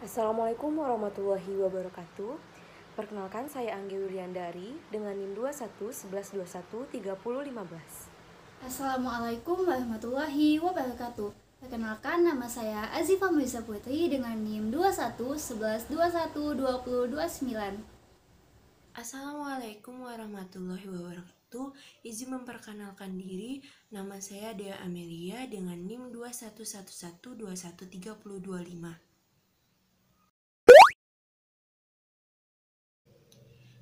Assalamualaikum warahmatullahi wabarakatuh. Perkenalkan, saya Anggi Wuliandari dengan NIM 21 11 21 30 15. Assalamualaikum warahmatullahi wabarakatuh. Perkenalkan, nama saya Azifah Murisa Putri dengan NIM 21 11 21 20 29. Assalamualaikum warahmatullahi wabarakatuh. Izin memperkenalkan diri, nama saya Dea Amelia dengan NIM 21 11 21 30 25.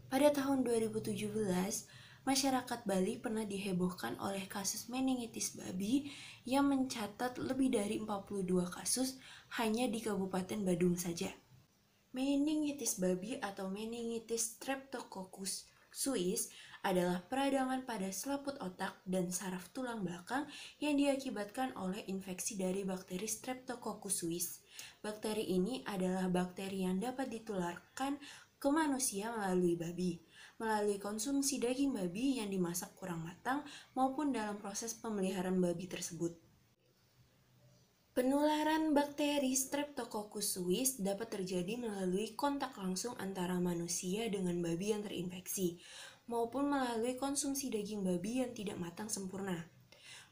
Pada tahun 2017, masyarakat Bali pernah dihebohkan oleh kasus meningitis babi yang mencatat lebih dari 42 kasus hanya di Kabupaten Badung saja. Meningitis babi atau meningitis Streptococcus suis adalah peradangan pada selaput otak dan saraf tulang belakang yang diakibatkan oleh infeksi dari bakteri Streptococcus suis. Bakteri ini adalah bakteri yang dapat ditularkan ke manusia melalui babi, melalui konsumsi daging babi yang dimasak kurang matang maupun dalam proses pemeliharaan babi tersebut. Penularan bakteri Streptococcus suis dapat terjadi melalui kontak langsung antara manusia dengan babi yang terinfeksi, maupun melalui konsumsi daging babi yang tidak matang sempurna.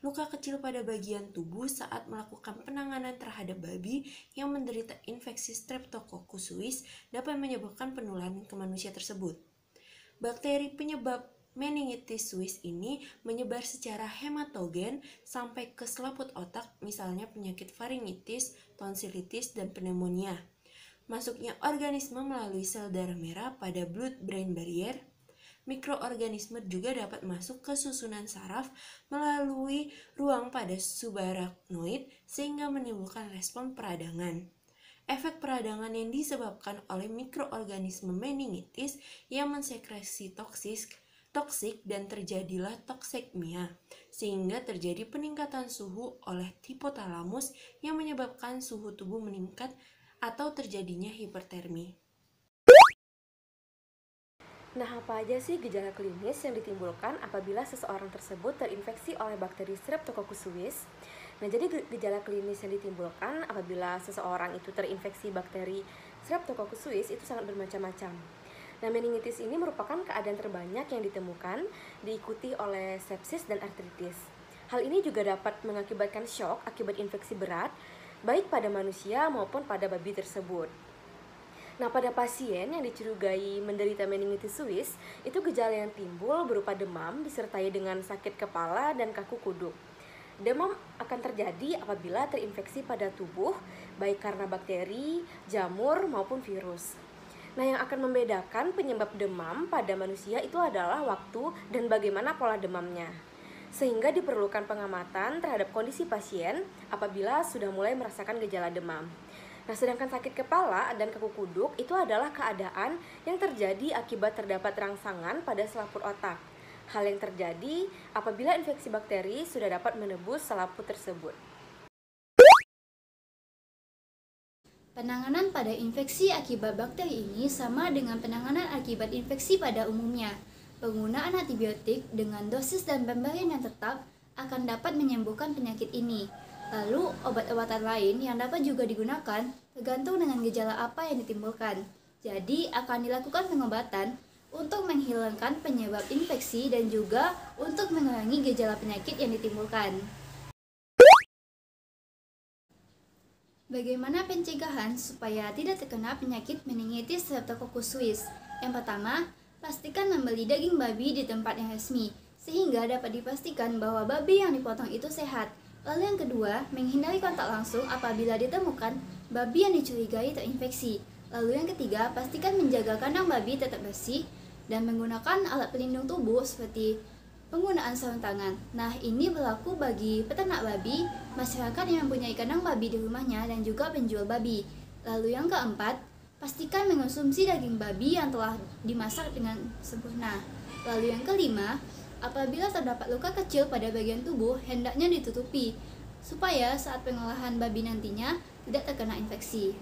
Luka kecil pada bagian tubuh saat melakukan penanganan terhadap babi yang menderita infeksi Streptococcus suis dapat menyebabkan penularan ke manusia tersebut. Bakteri penyebab meningitis suis ini menyebar secara hematogen sampai ke selaput otak, misalnya penyakit faringitis, tonsilitis, dan pneumonia. Masuknya organisme melalui sel darah merah pada blood-brain barrier. Mikroorganisme juga dapat masuk ke susunan saraf melalui ruang pada subarachnoid sehingga menimbulkan respon peradangan. Efek peradangan yang disebabkan oleh mikroorganisme meningitis yang mensekresi toksik dan terjadilah toksekmia, sehingga terjadi peningkatan suhu oleh hipotalamus yang menyebabkan suhu tubuh meningkat atau terjadinya hipertermi. Nah, apa aja sih gejala klinis yang ditimbulkan apabila seseorang tersebut terinfeksi oleh bakteri Streptococcus suis? Nah, jadi gejala klinis yang ditimbulkan apabila seseorang itu terinfeksi bakteri Streptococcus suis itu sangat bermacam-macam. Nah, meningitis ini merupakan keadaan terbanyak yang ditemukan, diikuti oleh sepsis dan artritis. Hal ini juga dapat mengakibatkan shock akibat infeksi berat, baik pada manusia maupun pada babi tersebut. Nah, pada pasien yang dicurigai menderita meningitis suis, itu gejala yang timbul berupa demam disertai dengan sakit kepala dan kaku kuduk. Demam akan terjadi apabila terinfeksi pada tubuh, baik karena bakteri, jamur, maupun virus. Nah, yang akan membedakan penyebab demam pada manusia itu adalah waktu dan bagaimana pola demamnya. Sehingga diperlukan pengamatan terhadap kondisi pasien apabila sudah mulai merasakan gejala demam. Nah, sedangkan sakit kepala dan kaku kuduk itu adalah keadaan yang terjadi akibat terdapat rangsangan pada selaput otak. Hal yang terjadi apabila infeksi bakteri sudah dapat menembus selaput tersebut. Penanganan pada infeksi akibat bakteri ini sama dengan penanganan akibat infeksi pada umumnya. Penggunaan antibiotik dengan dosis dan pemberian yang tetap akan dapat menyembuhkan penyakit ini. Lalu, obat-obatan lain yang dapat juga digunakan tergantung dengan gejala apa yang ditimbulkan. Jadi, akan dilakukan pengobatan untuk menghilangkan penyebab infeksi dan juga untuk mengurangi gejala penyakit yang ditimbulkan. Bagaimana pencegahan supaya tidak terkena penyakit meningitis Streptococcus suis? Yang pertama, pastikan membeli daging babi di tempat yang resmi, sehingga dapat dipastikan bahwa babi yang dipotong itu sehat. Lalu yang kedua, menghindari kontak langsung apabila ditemukan babi yang dicurigai terinfeksi. Lalu yang ketiga, pastikan menjaga kandang babi tetap bersih dan menggunakan alat pelindung tubuh seperti penggunaan sarung tangan. Nah, ini berlaku bagi peternak babi, masyarakat yang mempunyai kandang babi di rumahnya, dan juga penjual babi. Lalu yang keempat, pastikan mengonsumsi daging babi yang telah dimasak dengan sempurna. Lalu yang kelima, apabila terdapat luka kecil pada bagian tubuh, hendaknya ditutupi, supaya saat pengolahan babi nantinya tidak terkena infeksi.